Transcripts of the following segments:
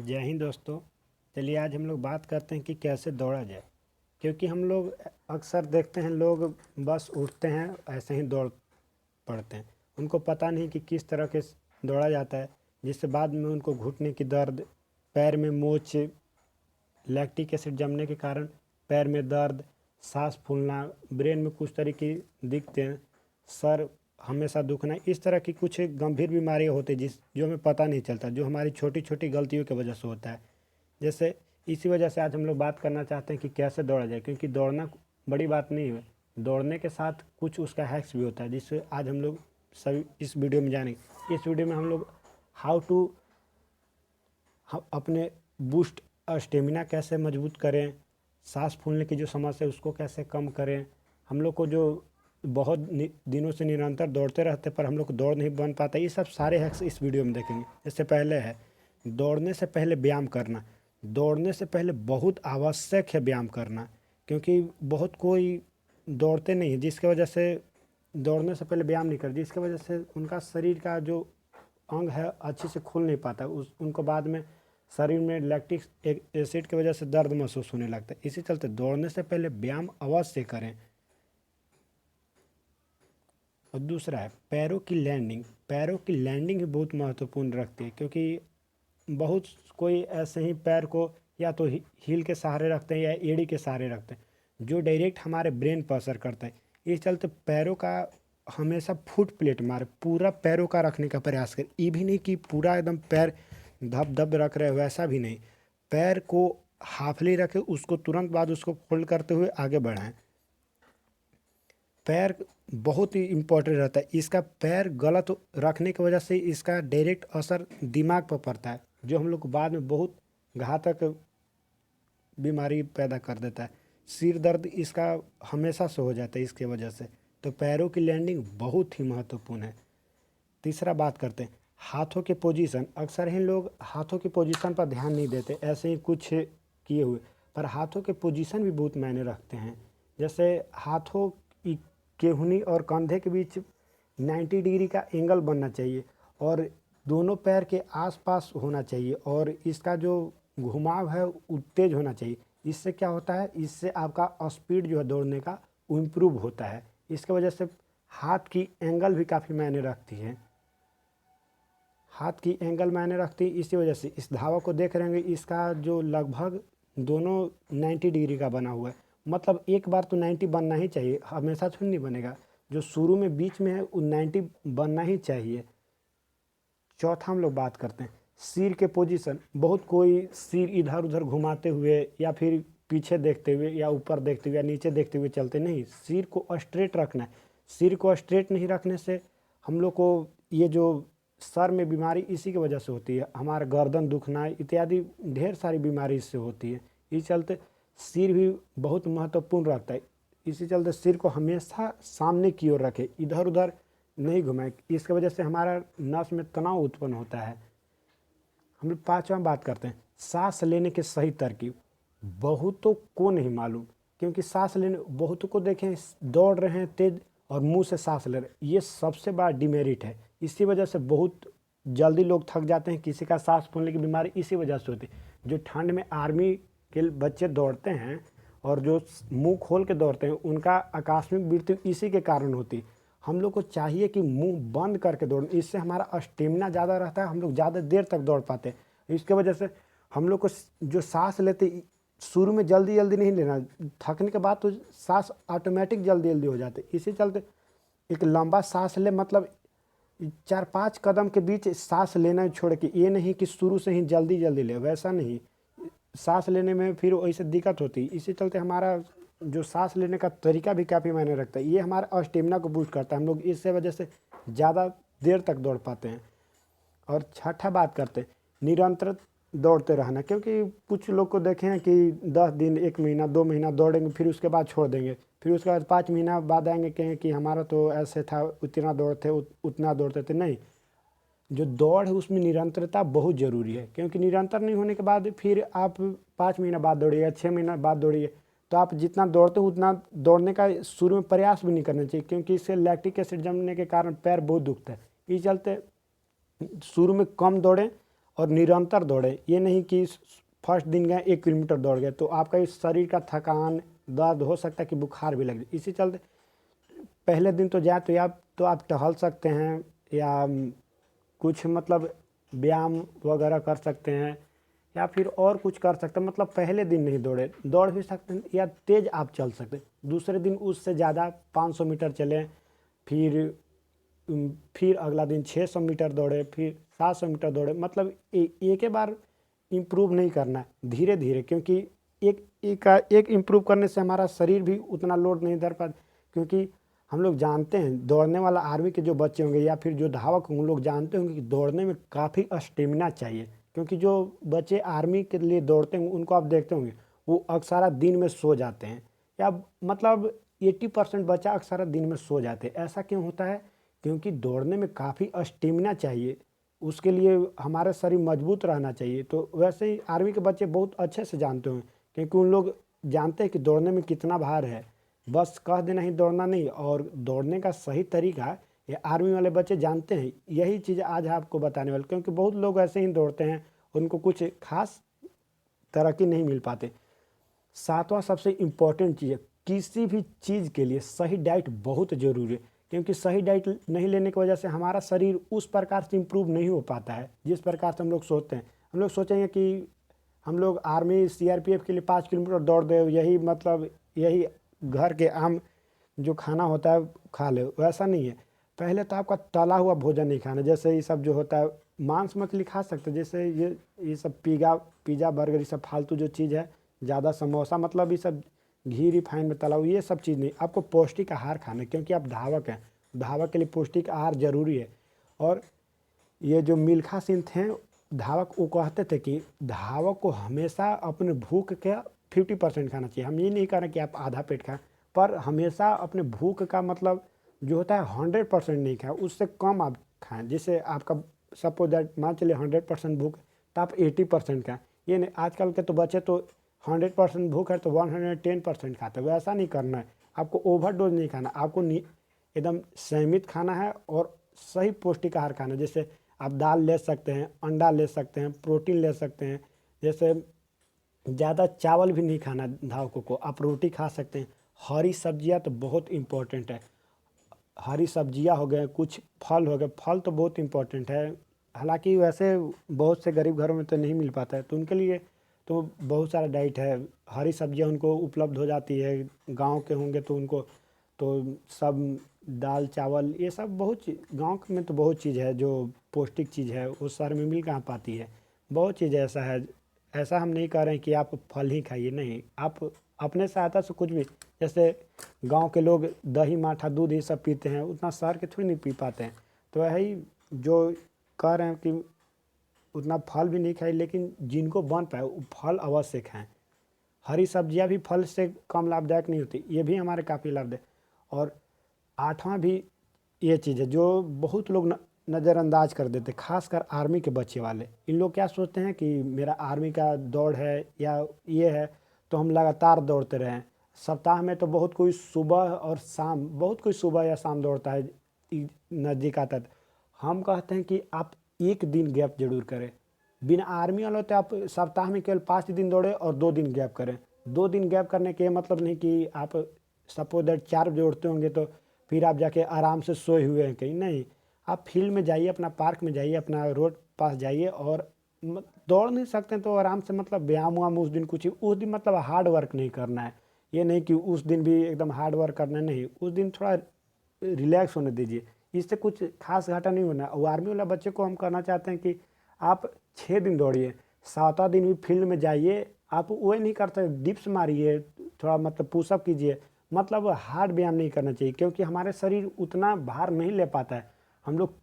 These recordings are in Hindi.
जय हिंद दोस्तों। चलिए आज हम लोग बात करते हैं कि कैसे दौड़ा जाए। क्योंकि हम लोग अक्सर देखते हैं लोग बस उठते हैं ऐसे ही दौड़ पड़ते हैं। उनको पता नहीं कि किस तरह के दौड़ा जाता है, जिससे बाद में उनको घुटने की दर्द, पैर में मोच, लैक्टिक एसिड जमने के कारण पैर में दर्द, सांस फूलना, ब्रेन में कुछ तरीके दिखते हैं, सर हमेशा दुखना, इस तरह की कुछ गंभीर बीमारियां होती हैं जो हमें पता नहीं चलता, जो हमारी छोटी छोटी गलतियों की वजह से होता है। जैसे इसी वजह से आज हम लोग बात करना चाहते हैं कि कैसे दौड़ा जाए, क्योंकि दौड़ना बड़ी बात नहीं है। दौड़ने के साथ कुछ उसका हैक्स भी होता है, जिससे आज हम लोग सभी इस वीडियो में जानेंगे। इस वीडियो में हम लोग हाउ टू हम अपने बूस्ट स्टेमिना कैसे मजबूत करें, सांस फूलने की जो समस्या है उसको कैसे कम करें, हम लोग को जो बहुत दिनों से निरंतर दौड़ते रहते पर हम लोग को दौड़ नहीं बन पाता, ये सब सारे हैक्स इस वीडियो में देखेंगे। इससे पहले है दौड़ने से पहले व्यायाम करना। दौड़ने से पहले बहुत आवश्यक है व्यायाम करना, क्योंकि बहुत कोई दौड़ते नहीं है, जिसकी वजह से दौड़ने से पहले व्यायाम नहीं कर, जिसकी वजह से उनका शरीर का जो अंग है अच्छे से खुल नहीं पाता, उनको बाद में शरीर में लैक्टिक एसिड की वजह से दर्द महसूस होने लगता है। इसी चलते दौड़ने से पहले व्यायाम अवश्य करें। और दूसरा है पैरों की लैंडिंग। पैरों की लैंडिंग भी बहुत महत्वपूर्ण रखती है, क्योंकि बहुत कोई ऐसे ही पैर को या तो हील के सहारे रखते हैं या एड़ी के सहारे रखते हैं, जो डायरेक्ट हमारे ब्रेन पर असर करता है। इस चलते पैरों का हमेशा फुट प्लेट मारे, पूरा पैरों का रखने का प्रयास करें। ये भी नहीं कि पूरा एकदम पैर धप धप रख रहे हो, वैसा भी नहीं। पैर को हाफली रखें, उसको तुरंत बाद उसको फोल्ड करते हुए आगे बढ़ाएं। पैर बहुत ही इम्पोर्टेंट रहता है। इसका पैर गलत रखने की वजह से इसका डायरेक्ट असर दिमाग पर पड़ता है, जो हम लोग को बाद में बहुत घातक बीमारी पैदा कर देता है। सिर दर्द इसका हमेशा से हो जाता है इसके वजह से। तो पैरों की लैंडिंग बहुत ही महत्वपूर्ण है। तीसरा बात करते हैं हाथों के पोजीशन। अक्सर ही लोग हाथों की पोजीशन पर ध्यान नहीं देते, ऐसे ही कुछ किए हुए, पर हाथों के पोजीशन भी बहुत मायने रखते हैं। जैसे हाथों की केहूनी और कंधे के बीच 90 डिग्री का एंगल बनना चाहिए और दोनों पैर के आसपास होना चाहिए, और इसका जो घुमाव है वो तेज होना चाहिए। इससे क्या होता है, इससे आपका स्पीड जो है दौड़ने का वो इम्प्रूव होता है। इसके वजह से हाथ की एंगल भी काफ़ी मायने रखती है। हाथ की एंगल मायने रखती है, इसी वजह से इस धावा को देख रहे होंगे, इसका जो लगभग दोनों 90 डिग्री का बना हुआ है। मतलब एक बार तो 90 बनना ही चाहिए, हमेशा थोड़ी नहीं बनेगा। जो शुरू में बीच में है वो 90 बनना ही चाहिए। चौथा हम लोग बात करते हैं सिर के पोजीशन। बहुत कोई सिर इधर उधर घुमाते हुए या फिर पीछे देखते हुए या ऊपर देखते हुए या नीचे देखते हुए चलते नहीं, सिर को स्ट्रेट रखना है। सिर को स्ट्रेट नहीं रखने से हम लोग को ये जो सर में बीमारी इसी की वजह से होती है, हमारा गर्दन दुखना इत्यादि ढेर सारी बीमारी इससे होती है। इस चलते सिर भी बहुत महत्वपूर्ण रखता है। इसी चलते सिर को हमेशा सामने की ओर रखें, इधर उधर नहीं घुमाएं। इसकी वजह से हमारा नस में तनाव उत्पन्न होता है। हम लोग पांचवा बात करते हैं सांस लेने के सही तरकीब। बहुतों को नहीं मालूम, क्योंकि सांस लेने बहुतों को देखें दौड़ रहे हैं तेज और मुंह से सांस ले रहे हैं, ये सबसे बड़ा डिमेरिट है। इसी वजह से बहुत जल्दी लोग थक जाते हैं। किसी का सांस फूलने की बीमारी इसी वजह से होती है। जो ठंड में आर्मी के बच्चे दौड़ते हैं और जो मुंह खोल के दौड़ते हैं, उनका आकस्मिक मृत्यु इसी के कारण होती है। हम लोग को चाहिए कि मुंह बंद करके दौड़ें, इससे हमारा स्टेमिना ज़्यादा रहता है, हम लोग ज़्यादा देर तक दौड़ पाते हैं। इसके वजह से हम लोग को जो सांस लेते शुरू में जल्दी जल्दी नहीं लेना, थकने के बाद तो सांस ऑटोमेटिक जल्दी जल्दी हो जाते। इसी चलते एक लंबा सांस ले, मतलब 4-5 कदम के बीच सांस लेना छोड़ के, ये नहीं कि शुरू से ही जल्दी जल्दी ले, वैसा नहीं। सांस लेने में फिर वैसे दिक्कत होती है। इसी चलते हमारा जो सांस लेने का तरीका भी काफ़ी मायने रखता है। ये हमारा स्टेमिना को बूस्ट करता है, हम लोग इससे वजह से ज़्यादा देर तक दौड़ पाते हैं। और छठा बात करते हैं निरंतर दौड़ते रहना। क्योंकि कुछ लोग को देखे हैं कि 10 दिन, 1 महीना, 2 महीना दौड़ेंगे, फिर उसके बाद छोड़ देंगे, फिर उसके बाद 5 महीना बाद आएंगे कहेंगे कि हमारा तो ऐसे था, इतना दौड़ते उतना दौड़ते थे। नहीं, जो दौड़ है उसमें निरंतरता बहुत ज़रूरी है, क्योंकि निरंतर नहीं होने के बाद फिर आप 5 महीना बाद दौड़िए या 6 महीना बाद दौड़िए, तो आप जितना दौड़ते हो उतना दौड़ने का शुरू में प्रयास भी नहीं करना चाहिए, क्योंकि इससे लैक्टिक एसिड जमने के कारण पैर बहुत दुखता है। इस चलते शुरू में कम दौड़ें और निरंतर दौड़ें। ये नहीं कि फर्स्ट दिन गए 1 किलोमीटर दौड़ गए तो आपका इस शरीर का थकान दर्द हो सकता है कि बुखार भी लग जाए। इसी चलते पहले दिन तो जाए तो आप टहल सकते हैं या कुछ मतलब व्यायाम वगैरह कर सकते हैं या फिर और कुछ कर सकते हैं। मतलब पहले दिन नहीं दौड़े, दौड़ भी सकते हैं या तेज़ आप चल सकते हैं। दूसरे दिन उससे ज़्यादा 500 मीटर चलें, फिर फिर अगला दिन 600 मीटर दौड़े, फिर 700 मीटर दौड़े। मतलब एक ही बार इम्प्रूव नहीं करना है, धीरे धीरे, क्योंकि एक इम्प्रूव करने से हमारा शरीर भी उतना लोड नहीं धर पाता। क्योंकि हम लोग जानते हैं दौड़ने वाला आर्मी के जो बच्चे होंगे या फिर जो धावक होंगे, लोग जानते होंगे कि दौड़ने में काफ़ी स्टेमिना चाहिए। क्योंकि जो बच्चे आर्मी के लिए दौड़ते होंगे उनको आप देखते होंगे वो अक्सर दिन में सो जाते हैं, या मतलब 80% बच्चा अक्सर दिन में सो जाते हैं। ऐसा क्यों होता है? क्योंकि दौड़ने में काफ़ी स्टेमिना चाहिए, उसके लिए हमारा शरीर मजबूत रहना चाहिए। तो वैसे ही आर्मी के बच्चे बहुत अच्छे से जानते होंगे, क्योंकि उन लोग जानते हैं कि दौड़ने में कितना भार है। बस कह देना ही दौड़ना नहीं, और दौड़ने का सही तरीका ये आर्मी वाले बच्चे जानते हैं। यही चीज़ आज आपको बताने वाले, क्योंकि बहुत लोग ऐसे ही दौड़ते हैं, उनको कुछ खास तरक्की नहीं मिल पाते। सातवां सबसे इम्पोर्टेंट चीज़ है, किसी भी चीज़ के लिए सही डाइट बहुत ज़रूरी है। क्योंकि सही डाइट नहीं लेने की वजह से हमारा शरीर उस प्रकार से इम्प्रूव नहीं हो पाता है जिस प्रकार से हम लोग सोचते हैं। हम लोग सोचेंगे कि हम लोग आर्मी सीआरपीएफ के लिए 5 किलोमीटर दौड़ दे, यही मतलब यही घर के आम जो खाना होता है खा ले। वैसा नहीं है। पहले तो आपका तला हुआ भोजन नहीं खाना, जैसे ये सब जो होता है, मांस मछली खा सकते हैं, जैसे ये सब पिज़्ज़ा बर्गर, ये सब फालतू जो चीज़ है, ज़्यादा समोसा, मतलब ये सब घी रिफाइन में तला हुआ, ये सब चीज़ नहीं। आपको पौष्टिक आहार खाना है, क्योंकि आप धावक हैं, धावक के लिए पौष्टिक आहार जरूरी है। और ये जो मिल्खा सिंह थे धावक, वो कहते थे कि धावक को हमेशा अपने भूख का 50% खाना चाहिए। हम ये नहीं कह रहे कि आप आधा पेट खाएं, पर हमेशा अपने भूख का मतलब जो होता है 100% नहीं खाएं, उससे कम आप खाएं। जैसे आपका सपोज दैट मान चलिए 100% भूख, तो आप 80% खाएं। ये नहीं, आजकल के तो बच्चे तो 100% भूख है तो 110% खाते हैं। वैसा नहीं करना है। आपको ओवरडोज नहीं खाना, आपको एकदम सीमित खाना है और सही पौष्टिक आहार खाना है। जैसे आप दाल ले सकते हैं, अंडा ले सकते हैं, प्रोटीन ले सकते हैं। जैसे ज़्यादा चावल भी नहीं खाना धावकों को, आप रोटी खा सकते हैं। हरी सब्जियां तो बहुत इम्पोर्टेंट है। हरी सब्जियां हो गए, कुछ फल हो गए, फल तो बहुत इम्पोर्टेंट है। हालांकि वैसे बहुत से गरीब घरों में तो नहीं मिल पाता है, तो उनके लिए तो बहुत सारा डाइट है। हरी सब्जियां उनको उपलब्ध हो जाती है, गांव के होंगे तो उनको तो सब दाल चावल ये सब बहुत चीज़, गाँव में तो बहुत चीज़ है जो पौष्टिक चीज़ है, वो शहर में मिल कहाँ पाती है। बहुत चीज़ ऐसा है। ऐसा हम नहीं कह रहे हैं कि आप फल ही खाइए, नहीं, आप अपने सहायता से कुछ भी, जैसे गांव के लोग दही माठा दूध ये सब पीते हैं, उतना शहर के थोड़ी नहीं पी पाते हैं। तो यही जो कह रहे हैं कि उतना फल भी नहीं खाए, लेकिन जिनको बन पाए वो फल अवश्य खाएं। हरी सब्जियां भी फल से कम लाभदायक नहीं होती, ये भी हमारे काफ़ी लाभदायक। और आठवां भी ये चीज़ है जो बहुत लोग नज़रअंदाज कर देते, खासकर आर्मी के बच्चे वाले। इन लोग क्या सोचते हैं कि मेरा आर्मी का दौड़ है या ये है तो हम लगातार दौड़ते रहें। सप्ताह में तो बहुत कोई सुबह और शाम, बहुत कोई सुबह या शाम दौड़ता है नज़दीक आता है। हम कहते हैं कि आप एक दिन गैप जरूर करें। बिना आर्मी वाले तो आप सप्ताह में केवल 5 दिन दौड़े और 2 दिन गैप करें। 2 दिन गैप करने के मतलब नहीं कि आप सपोज दैट 4 बजे उठते होंगे तो फिर आप जाके आराम से सोए हुए हैं कहीं, नहीं। आप फील्ड में जाइए, अपना पार्क में जाइए, अपना रोड पास जाइए, और दौड़ नहीं सकते हैं तो आराम से मतलब व्यायाम वाम उस दिन कुछ, उस दिन मतलब हार्ड वर्क नहीं करना है। ये नहीं कि उस दिन भी एकदम हार्ड वर्क करना है, नहीं, उस दिन थोड़ा रिलैक्स होने दीजिए। इससे कुछ खास घाटा नहीं होना। और आर्मी वाला बच्चे को हम कहना चाहते हैं कि आप 6 दिन दौड़िए, 7वां दिन भी फील्ड में जाइए। आप वही नहीं करते, डिप्स मारिए, थोड़ा मतलब पुशअप कीजिए, मतलब हार्ड व्यायाम नहीं करना चाहिए, क्योंकि हमारे शरीर उतना भार नहीं ले पाता है। हम लोग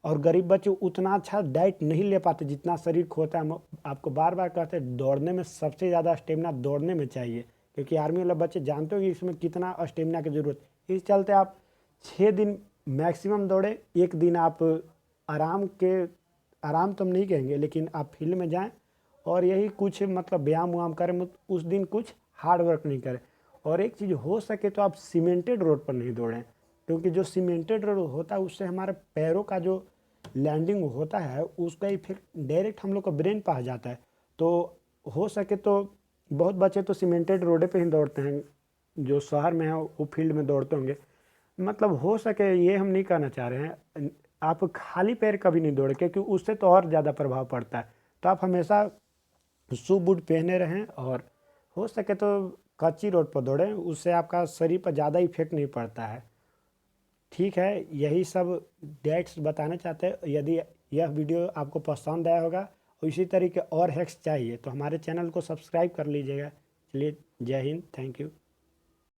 और गरीब बच्चे उतना अच्छा डाइट नहीं ले पाते जितना शरीर खोता है। हम आपको बार बार कहते हैं दौड़ने में सबसे ज़्यादा स्टेमिना दौड़ने में चाहिए, क्योंकि आर्मी वाले बच्चे जानते हो कि इसमें कितना स्टेमिना की ज़रूरत है। इस चलते आप 6 दिन मैक्सिमम दौड़े, एक दिन आप आराम तो हम नहीं कहेंगे, लेकिन आप फील्ड में जाएं और यही कुछ मतलब व्यायाम व्यायाम करें, उस दिन कुछ हार्ड वर्क नहीं करें। और एक चीज़, हो सके तो आप सीमेंटेड रोड पर नहीं दौड़ें, क्योंकि जो सीमेंटेड रोड होता है उससे हमारे पैरों का जो लैंडिंग होता है उसका इफेक्ट डायरेक्ट हम लोग का ब्रेन पे आ जाता है। तो हो सके तो बहुत बच्चे तो सीमेंटेड रोडे पे ही दौड़ते हैं, जो शहर में है वो फील्ड में दौड़ते होंगे। मतलब हो सके ये हम नहीं कहना चाह रहे हैं, आप खाली पैर कभी नहीं दौड़े क्योंकि उससे तो और ज़्यादा प्रभाव पड़ता है। तो आप हमेशा शू बूट पहने रहें और हो सके तो कच्ची रोड पर दौड़ें, उससे आपका शरीर पर ज़्यादा इफेक्ट नहीं पड़ता है। ठीक है, यही सब डेट्स बताना चाहते हैं। यदि यह वीडियो आपको पसंद आया होगा और इसी तरीके और हैक्स चाहिए तो हमारे चैनल को सब्सक्राइब कर लीजिएगा। चलिए, जय हिंद, थैंक यू।